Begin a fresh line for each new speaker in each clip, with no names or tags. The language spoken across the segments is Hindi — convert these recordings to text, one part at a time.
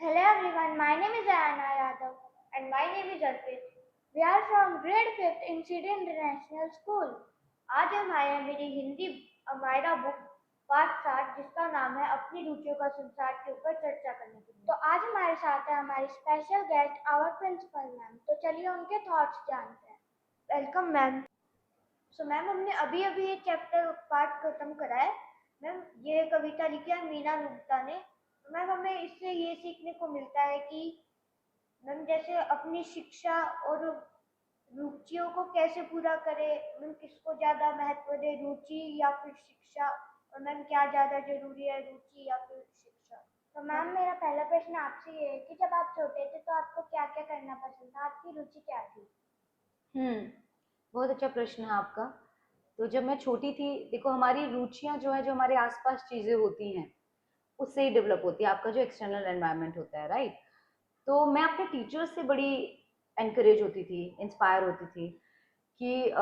Hello everyone, my name is Ayana Yadav and my name is Arpit. We are from grade 5th in City International School. आज हम आए हैं मेरी हिंदी अमायरा बुक पाठ 7 जिसका नाम है अपनी रुचियों का संसार के ऊपर चर्चा करने के लिए। तो आज हमारे साथ है हमारी special guest our principal ma'am. तो चलिए उनके थॉट्स जानते हैं। Welcome ma'am. सो मैम हमने अभी अभी ये चैप्टर पाठ खत्म करा है। मैम ये कविता लिखी है मीना गुप्ता ने। तो मैम हमें इससे ये सीखने को मिलता है कि मैम जैसे अपनी शिक्षा और रुचियों को कैसे पूरा करें, मैम किसको ज़्यादा महत्व दे, रुचि या फिर शिक्षा, और मैम क्या ज़्यादा जरूरी है, रुचि या फिर शिक्षा। तो मैम मेरा पहला प्रश्न आपसे ये है कि जब आप छोटे थे तो आपको क्या क्या करना पसंद था, आपकी रुचि क्या थी?
बहुत अच्छा प्रश्न है आपका। तो जब मैं छोटी थी, देखो हमारी रुचियां जो है, जो हमारे आसपास चीजें होती हैं उससे ही डेवलप होती है, आपका जो एक्सटर्नल एनवायरनमेंट होता है, राइट। तो मैं अपने टीचर्स से बड़ी एनकरेज होती थी, इंस्पायर होती थी कि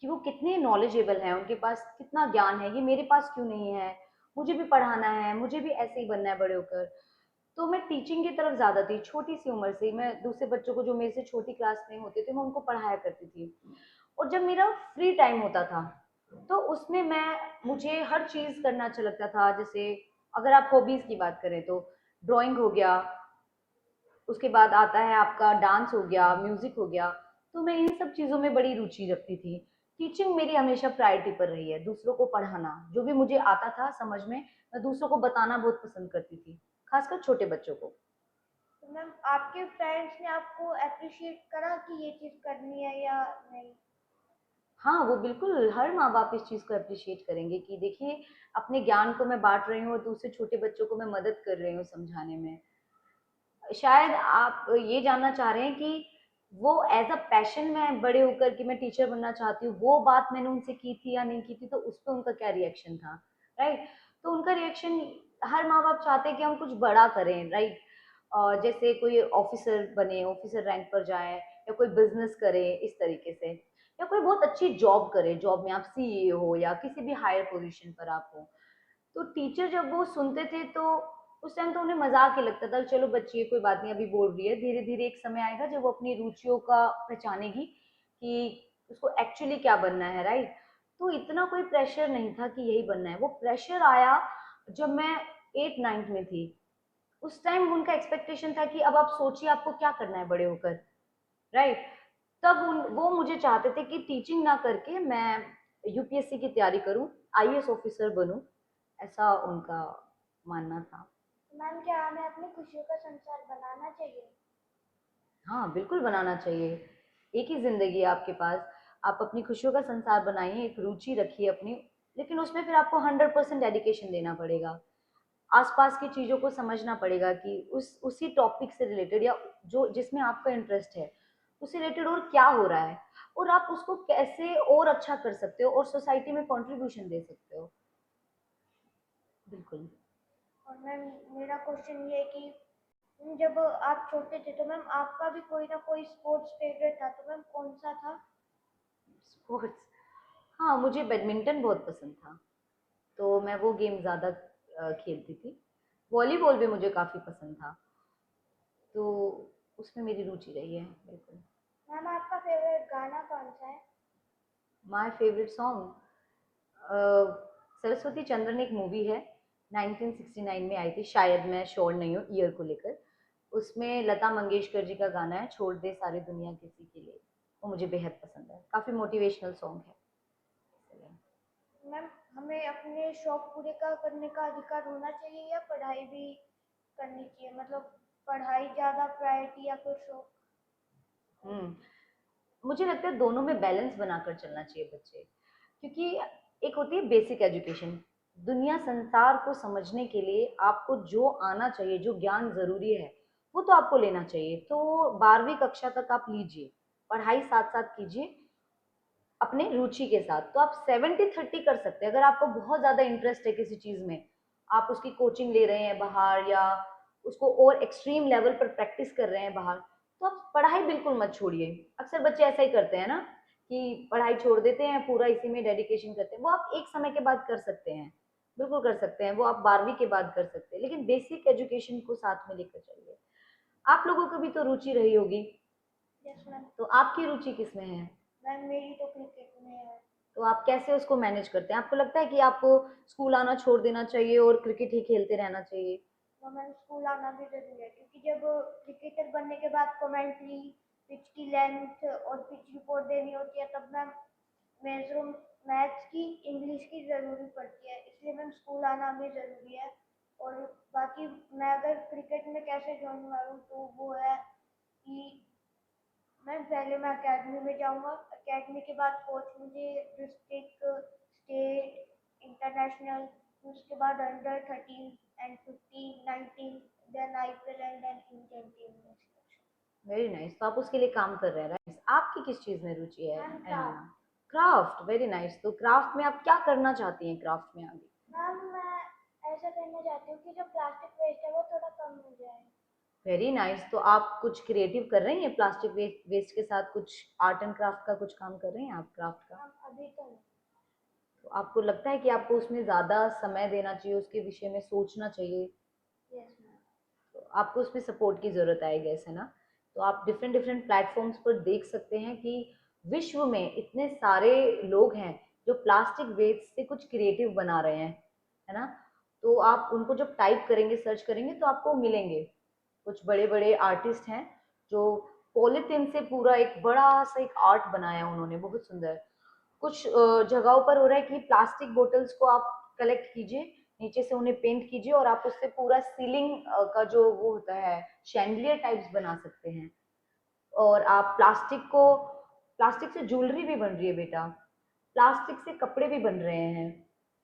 वो कितने नॉलेजेबल हैं, उनके पास कितना ज्ञान है, ये मेरे पास क्यों नहीं है, मुझे भी पढ़ाना है, मुझे भी ऐसे ही बनना है बड़े होकर। तो मैं टीचिंग की तरफ ज़्यादा थी, छोटी सी उम्र से ही मैं दूसरे बच्चों को जो मेरे से छोटी क्लास में होते थे मैं उनको पढ़ाया करती थी। और जब मेरा फ्री टाइम होता था तो उसमें मुझे हर चीज़ करना अच्छा लगता था। जैसे अगर आप हॉबीज़ की बात करें तो ड्राइंग हो गया, उसके बाद आता है आपका डांस हो गया, म्यूजिक हो गया। तो मैं इन सब चीज़ों में बड़ी रुचि रखती थी। टीचिंग मेरी हमेशा प्रायोरिटी पर रही है, दूसरों को पढ़ाना, जो भी मुझे आता था समझ में मैं दूसरों को बताना बहुत पसंद करती थी, खासकर छोटे बच्चों को।
तो मैम आपके पेरेंट्स ने आपको अप्रिशिएट करा कि ये चीज़ करनी है या नहीं?
हाँ, वो बिल्कुल हर माँ-बाप इस चीज़ को एप्रिशिएट करेंगे कि देखिए अपने ज्ञान को मैं बाँट रही हूँ और दूसरे छोटे बच्चों को मैं मदद कर रही हूँ समझाने में। शायद आप ये जानना चाह रहे हैं कि वो एज़ अ पैशन मैं बड़े होकर कि मैं टीचर बनना चाहती हूँ, वो बात मैंने उनसे की थी या नहीं की थी, तो उस पे उनका क्या रिएक्शन था, राइट? तो उनका रिएक्शन, हर माँ-बाप चाहते हैं कि हम कुछ बड़ा करें, राइट? जैसे कोई ऑफिसर बने, ऑफिसर रैंक पर जाएँ या कोई बिज़नेस करे इस तरीके से, या कोई बहुत अच्छी जॉब करे, जॉब में आप सीईओ हो या किसी भी हायर पोज़ीशन पर आप हो। तो टीचर जब वो सुनते थे तो उस टाइम तो उन्हें मजाक ही लगता था, चलो बच्ची है कोई बात नहीं अभी बोल रही है, धीरे धीरे एक समय आएगा जब वो अपनी रुचियों का पहचानेगी कि उसको एक्चुअली क्या बनना है, राइट। तो इतना कोई प्रेशर नहीं था कि यही बनना है। वो प्रेशर आया जब मैं 8 9 में थी। उस टाइम उनका एक्सपेक्टेशन था कि अब आप सोचिए आपको क्या करना है बड़े होकर, राइट। वो मुझे चाहते थे कि टीचिंग ना करके मैं यूपीएससी की तैयारी करूं, आईएएस ऑफिसर बनूं, ऐसा उनका मानना था।
मैम क्या हमें अपनी खुशियों का संसार बनाना चाहिए?
हाँ, बिल्कुल बनाना चाहिए। एक ही ज़िंदगी है आपके पास, आप अपनी खुशियों का संसार बनाइए, एक रुचि रखिए अपनी, लेकिन उसमें फिर आपको 100% डेडिकेशन देना पड़ेगा। आस-पास की चीज़ों को समझना पड़ेगा कि उस उसी टॉपिक से रिलेटेड या जो जिसमें आपका इंटरेस्ट है, उससे रिलेटेड और क्या हो रहा है और आप उसको कैसे और अच्छा कर सकते हो और सोसाइटी में कंट्रीब्यूशन दे सकते हो। बिल्कुल।
और मैम मेरा क्वेश्चन ये है कि जब आप छोटे थे तो मैम आपका भी कोई ना कोई स्पोर्ट्स फेवरेट था, तो मैम कौन सा था?
स्पोर्ट्स, हाँ, मुझे बैडमिंटन बहुत पसंद था, तो मैं वो गेम ज़्यादा खेलती थी। वॉलीबॉल भी मुझे काफ़ी पसंद था, तो उसमें मेरी रुचि रही है, बिल्कुल।
मैम आपका फेवरेट गाना कौन सा है?
My favourite song, Saraswati Chandran एक मूवी है, 1969 में आई थी शायद, मैं श्योर नहीं हूँ ईयर को लेकर। उसमें लता मंगेशकर जी का गाना है छोड़ दे सारी दुनिया किसी के लिए, वो मुझे बेहद पसंद है, काफ़ी मोटिवेशनल सॉन्ग है।
मैम हमें अपने शौक पूरे का करने का अधिकार होना चाहिए या पढ़ाई भी करनी चाहिए, मतलब पढ़ाई ज़्यादा प्रायोरिटी या फिर शौक?
हम्म, मुझे लगता है दोनों में बैलेंस बनाकर चलना चाहिए बच्चे, क्योंकि एक होती है बेसिक एजुकेशन, दुनिया संसार को समझने के लिए आपको जो आना चाहिए, जो ज्ञान जरूरी है वो तो आपको लेना चाहिए। तो 12वीं कक्षा तक आप लीजिए, पढ़ाई साथ साथ कीजिए अपने रुचि के साथ, तो आप 70-30 कर सकते हैं। अगर आपको बहुत ज़्यादा इंटरेस्ट है किसी चीज़ में, आप उसकी कोचिंग ले रहे हैं बाहर या उसको और एक्सट्रीम लेवल पर प्रैक्टिस कर रहे हैं बाहर, तो आप पढ़ाई बिल्कुल मत छोड़िए। अक्सर बच्चे ऐसा ही करते हैं ना कि पढ़ाई छोड़ देते हैं, पूरा इसी में डेडिकेशन करते हैं, वो आप एक समय के बाद कर सकते हैं, बिल्कुल कर सकते हैं, वो आप 12वीं के बाद कर सकते हैं, लेकिन बेसिक एजुकेशन को साथ में लेकर चलिए। आप लोगों को भी तो रुचि रही होगी,
यस मैम।
तो आपकी रुचि किसमें है?
मैम मेरी तो क्रिकेट में है।
तो आप कैसे उसको मैनेज करते हैं? आपको लगता है कि आपको स्कूल आना छोड़ देना चाहिए और क्रिकेट ही खेलते रहना चाहिए?
तो मैम स्कूल आना भी जरूरी है, क्योंकि जब क्रिकेटर बनने के बाद कमेंट्री, पिच की लेंथ और पिच रिपोर्ट देनी होती है, तब मैम मेरे मैथ्स की, इंग्लिश की ज़रूरी पड़ती है, इसलिए मैम स्कूल आना हमें ज़रूरी है। और बाकी मैं अगर क्रिकेट में कैसे ज्वाइन करूँ, तो वो है कि मैम पहले मैं अकेडमी में जाऊँगा, अकेडमी के बाद कोच मुझे डिस्ट्रिक्ट, स्टेट, इंटरनेशनल, उसके बाद under 13 and 15, 19, then IPL and then Indian team में सिलेक्शन।
वेरी नाइस, तो आप उसके लिए काम कर रहे हैं, राइट? आपकी किस चीज में रुचि है
मैम
एंडना? Craft, very nice. तो क्राफ्ट में आप क्या करना चाहती हैं क्राफ्ट में आगे?
मैम मैं ऐसा करना चाहती हूँ कि जो प्लास्टिक वेस्ट है वो थोड़ा कम हो जाए।
वेरी नाइस, तो आप कुछ क्रिएटिव कर रही हैं प्लास्टिक वेस्ट के साथ? कुछ आर्ट एंड क्राफ्ट का कुछ काम कर रही हैं आप, क्राफ्ट का?
मैम अभी तो नहीं।
तो आपको लगता है कि आपको उसमें ज्यादा समय देना चाहिए, उसके विषय में सोचना चाहिए?
Yes ma'am.
तो आपको उसमें सपोर्ट की ज़रूरत आई गेस, है ना? तो आप डिफरेंट डिफरेंट प्लेटफॉर्म्स पर देख सकते हैं कि विश्व में इतने सारे लोग हैं जो प्लास्टिक वेस्ट से कुछ क्रिएटिव बना रहे हैं, है ना? तो आप उनको जब टाइप करेंगे, सर्च करेंगे, तो आपको मिलेंगे। कुछ बड़े बड़े आर्टिस्ट हैं जो पॉलीथीन से पूरा एक बड़ा सा एक आर्ट बनाया उन्होंने, बहुत सुंदर। कुछ जगहों पर हो रहा है कि प्लास्टिक बोटल्स को आप कलेक्ट कीजिए, नीचे से उन्हें पेंट कीजिए और आप उससे पूरा सीलिंग का जो वो होता है शैंडलियर टाइप्स बना सकते हैं। और आप प्लास्टिक से ज्वेलरी भी बन रही है बेटा, प्लास्टिक से कपड़े भी बन रहे हैं।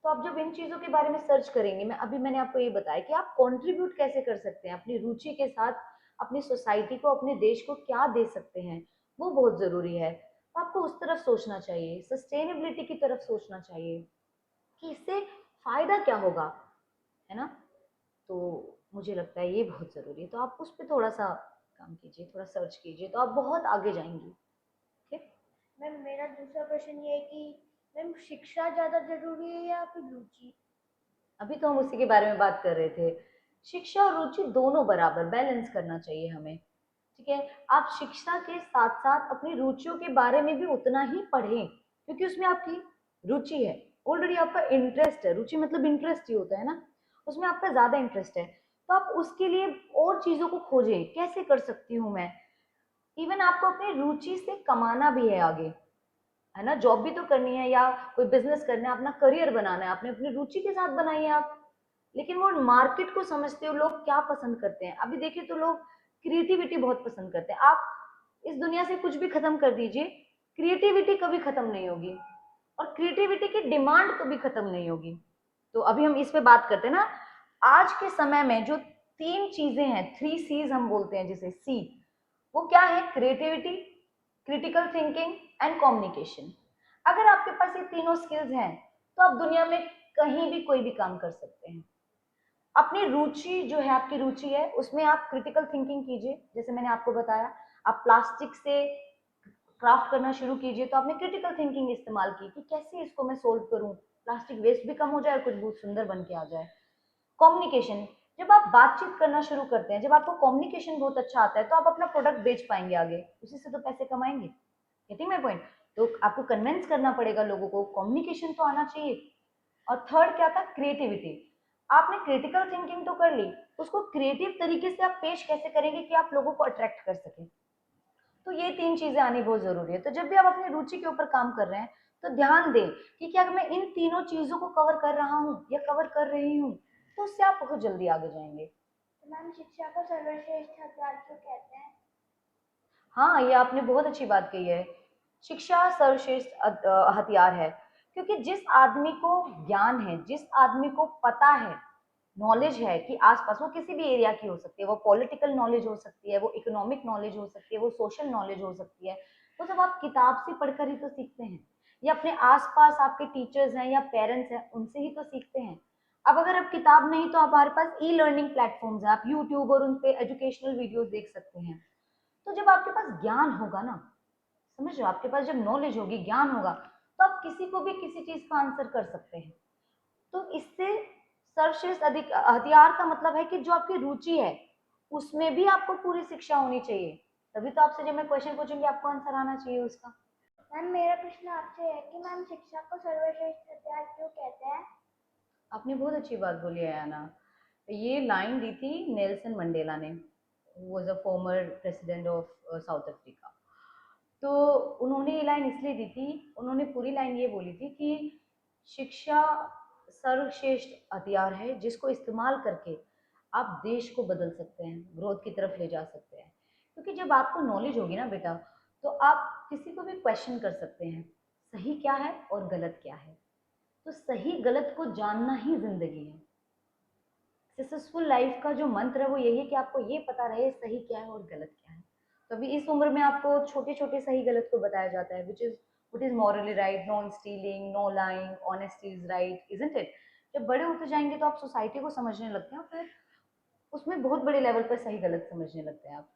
तो आप जब इन चीज़ों के बारे में सर्च करेंगे, मैंने आपको ये बताया कि आप कंट्रीब्यूट कैसे कर सकते हैं अपनी रुचि के साथ, अपनी सोसाइटी को, अपने देश को क्या दे सकते हैं, वो बहुत ज़रूरी है। तो आपको उस तरफ सोचना चाहिए, सस्टेनेबिलिटी की तरफ सोचना चाहिए कि इससे फ़ायदा क्या होगा, है ना? तो मुझे लगता है ये बहुत ज़रूरी है। तो आप उस पर थोड़ा सा काम कीजिए, थोड़ा सर्च कीजिए, तो आप बहुत आगे जाएंगी। ठीक।
मैम मेरा दूसरा प्रश्न ये है कि मैम शिक्षा ज़्यादा ज़रूरी है या फिर रुचि?
अभी तो हम उसी के बारे में बात कर रहे थे। शिक्षा और रुचि दोनों बराबर बैलेंस करना चाहिए हमें। ठीक है, आप शिक्षा के साथ साथ अपनी रुचियों के बारे में भी उतना ही पढ़ें, क्योंकि उसमें आपकी रुचि है, ऑलरेडी आपका इंटरेस्ट है। रुचि मतलब इंटरेस्ट ही होता है ना, उसमें आपका ज्यादा इंटरेस्ट है। तो आप उसके लिए और चीजों को खोजें, कैसे कर सकती हूँ मैं। इवन आपको अपनी रुचि से कमाना भी है आगे, है ना? जॉब भी तो करनी है या कोई बिजनेस करना है, अपना करियर बनाना है, आपने अपनी रुचि के साथ बनाइए आप। लेकिन वो मार्केट को समझते हो, लोग क्या पसंद करते हैं। अभी देखिए तो लोग क्रिएटिविटी बहुत पसंद करते हैं। आप इस दुनिया से कुछ भी खत्म कर दीजिए, क्रिएटिविटी कभी खत्म नहीं होगी, और क्रिएटिविटी की डिमांड कभी खत्म नहीं होगी। तो अभी हम इस पे बात करते हैं ना, आज के समय में जो 3 चीजें हैं, 3 C's हम बोलते हैं जिसे, सी, वो क्या है? Creativity, critical thinking and communication. अगर आपके पास ये तीनों स्किल्स हैं, तो आप दुनिया में कहीं भी कोई भी काम कर सकते हैं। अपनी रुचि जो है, आपकी रुचि है, उसमें आप क्रिटिकल थिंकिंग कीजिए, जैसे मैंने आपको बताया। आप प्लास्टिक से क्राफ्ट करना शुरू कीजिए, तो आपने क्रिटिकल थिंकिंग इस्तेमाल की कि कैसे इसको मैं सोल्व करूं, प्लास्टिक वेस्ट भी कम हो जाए और कुछ बहुत सुंदर बन के आ जाए। कम्युनिकेशन, जब आप बातचीत करना शुरू करते हैं, जब आपको कम्युनिकेशन बहुत अच्छा आता है, तो आप अपना प्रोडक्ट बेच पाएंगे आगे, उसी से तो पैसे कमाएंगे। Getting my point? तो आपको कन्विंस करना पड़ेगा लोगों को, कम्युनिकेशन तो आना चाहिए। और थर्ड क्या था? क्रिएटिविटी। आपने क्रिटिकल थिंकिंग तो कर ली, उसको क्रिएटिव तरीके से आप पेश कैसे करेंगे कि आप लोगों को अट्रैक्ट कर सके। तो ये 3 चीजें आनी बहुत जरूरी है। तो जब भी आप अपनी रुचि के ऊपर काम कर रहे हैं, तो ध्यान दें कि क्या मैं इन तीनों चीजों को कवर कर रहा हूँ या कवर कर रही हूँ, तो उससे आप बहुत जल्दी आगे जाएंगे।
तो मैम शिक्षा को सर्वश्रेष्ठ हथियार क्यों कहते हैं?
हाँ, ये आपने बहुत अच्छी बात कही है। शिक्षा सर्वश्रेष्ठ हथियार है, क्योंकि जिस आदमी को ज्ञान है, जिस आदमी को पता है, नॉलेज है कि आसपास, वो किसी भी एरिया की हो सकती है, वो पॉलिटिकल नॉलेज हो सकती है, वो इकोनॉमिक नॉलेज हो सकती है, वो सोशल नॉलेज हो सकती है, वो सब आप किताब से पढ़कर ही तो सीखते हैं, या अपने आसपास आपके टीचर्स हैं या पेरेंट्स हैं, उनसे ही तो सीखते हैं। अब अगर आप किताब नहीं, तो हमारे पास ई लर्निंग प्लेटफॉर्म्स हैं, आप यूट्यूब और उन पे एजुकेशनल वीडियोस देख सकते हैं। तो जब आपके पास ज्ञान होगा ना, समझ रहे हो, आपके पास जब नॉलेज होगी, ज्ञान होगा, तो आप किसी को भी किसी चीज का आंसर कर सकते हैं। तो इससे सर्वश्रेष्ठ अधिक हथियार का मतलब है कि जो आपकी रुचि है उसमें भी आपको पूरी शिक्षा होनी चाहिए, तभी तो आपसे जब मैं क्वेश्चन पूछूंगी आपको आंसर आना चाहिए उसका।
मैम मेरा प्रश्न आपसे है कि मैम शिक्षा को सर्वश्रेष्ठ हथियार क्यों कहते हैं?
आपने बहुत अच्छी बात बोली है आना। ये लाइन दी थी नेल्सन मंडेला ने, was a former president of south Africa. तो उन्होंने ये लाइन इसलिए दी थी, उन्होंने पूरी लाइन ये बोली थी कि शिक्षा सर्वश्रेष्ठ हथियार है जिसको इस्तेमाल करके आप देश को बदल सकते हैं, ग्रोथ की तरफ ले जा सकते हैं। क्योंकि जब आपको नॉलेज होगी ना बेटा, तो आप किसी को भी क्वेश्चन कर सकते हैं सही क्या है और गलत क्या है। तो सही गलत को जानना ही जिंदगी है। सक्सेसफुल लाइफ का जो मंत्र है वो यही है कि आपको ये पता रहे सही क्या है और गलत क्या है। तो अभी इस उम्र में आपको छोटे छोटे सही गलत को बताया जाता है, which is morally right, non stealing, no lying, honesty is right, isn't it. जब बड़े होते जाएंगे तो आप सोसाइटी को समझने लगते हैं, फिर उसमें बहुत बड़े लेवल पर सही गलत समझने लगते हैं आप।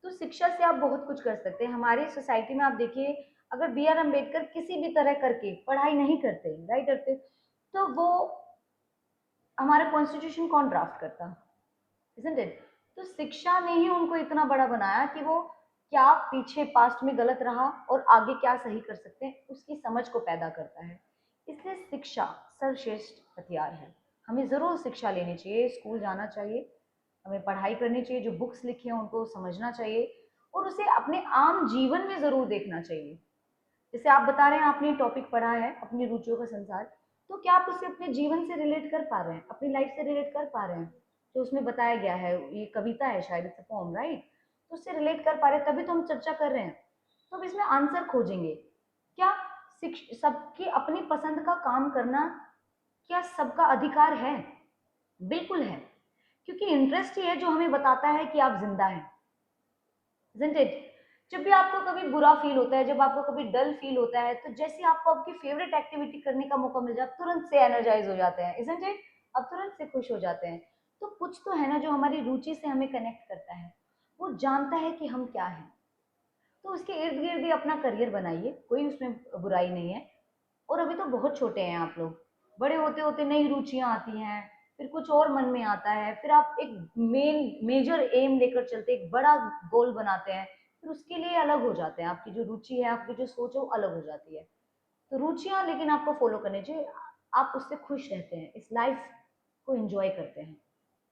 तो शिक्षा से आप बहुत कुछ कर सकते हैं। हमारी सोसाइटी में आप देखिए, अगर बी आर अम्बेडकर किसी भी तरह करके पढ़ाई नहीं करते, राइट करते, तो वो हमारा कॉन्स्टिट्यूशन कौन ड्राफ्ट करता, isn't it? तो शिक्षा ने ही उनको इतना बड़ा बनाया कि वो क्या पीछे पास्ट में गलत रहा और आगे क्या सही कर सकते हैं उसकी समझ को पैदा करता है। इसलिए शिक्षा सर्वश्रेष्ठ हथियार है। हमें ज़रूर शिक्षा लेनी चाहिए, स्कूल जाना चाहिए, हमें पढ़ाई करनी चाहिए, जो बुक्स लिखी हैं उनको समझना चाहिए और उसे अपने आम जीवन में ज़रूर देखना चाहिए। जैसे आप बता रहे हैं आपने टॉपिक पढ़ा है अपनी रुचियों का संसार, तो क्या आप उसे अपने जीवन से रिलेट कर पा रहे हैं, अपनी लाइफ से रिलेट कर पा रहे हैं? जो उसमें बताया गया है, ये कविता है शायद, इट्स अ पोएम राइट, तो उससे रिलेट कर पा रहे हैं, तभी तो हम चर्चा कर रहे हैं। तो अब इसमें आंसर खोजेंगे। क्या सबकी अपनी पसंद का काम करना क्या सबका अधिकार है? बिल्कुल है, क्योंकि इंटरेस्ट ही है जो हमें बताता है कि आप जिंदा हैं, isn't it? जब भी आपको कभी बुरा फील होता है, जब आपको कभी डल फील होता है, तो जैसे आपको आपकी फेवरेट एक्टिविटी करने का मौका मिल जाए, आप तुरंत से एनर्जाइज हो जाते हैं, isn't it? आप तुरंत से खुश हो जाते हैं। तो कुछ तो है ना जो हमारी रुचि से हमें कनेक्ट करता है, वो जानता है कि हम क्या हैं। तो उसके इर्द गिर्द ही अपना करियर बनाइए, कोई उसमें बुराई नहीं है। और अभी तो बहुत छोटे हैं आप लोग, बड़े होते होते नई रुचियां आती हैं, फिर कुछ और मन में आता है, फिर आप एक मेजर एम लेकर चलते, एक बड़ा गोल बनाते हैं, फिर उसके लिए अलग हो जाते हैं, आपकी जो रुचि है, आपकी जो सोच है वो अलग हो जाती है। तो रुचियां लेकिन आपको फॉलो करनी चाहिए, आप उससे खुश रहते हैं, इस लाइफ को एंजॉय करते हैं,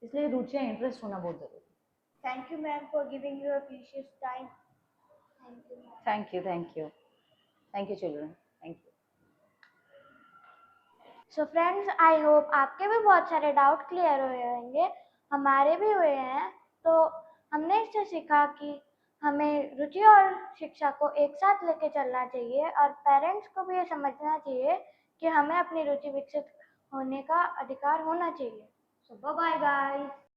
इसलिए रुचियां, इंटरेस्ट होना बहुत जरूरी है।
Thank you, ma'am, for giving your precious time. Thank you, ma'am.
Thank you, thank you, thank you children, thank you.
So friends, I hope आपके भी बहुत सारे डाउट क्लियर हुए होंगे, हमारे भी हुए हैं। तो हमने इससे सीखा कि हमें रुचि और शिक्षा को एक साथ लेके चलना चाहिए और पेरेंट्स को भी ये समझना चाहिए कि हमें अपनी रुचि विकसित होने का अधिकार होना चाहिए। सो बाय बाय गाइस।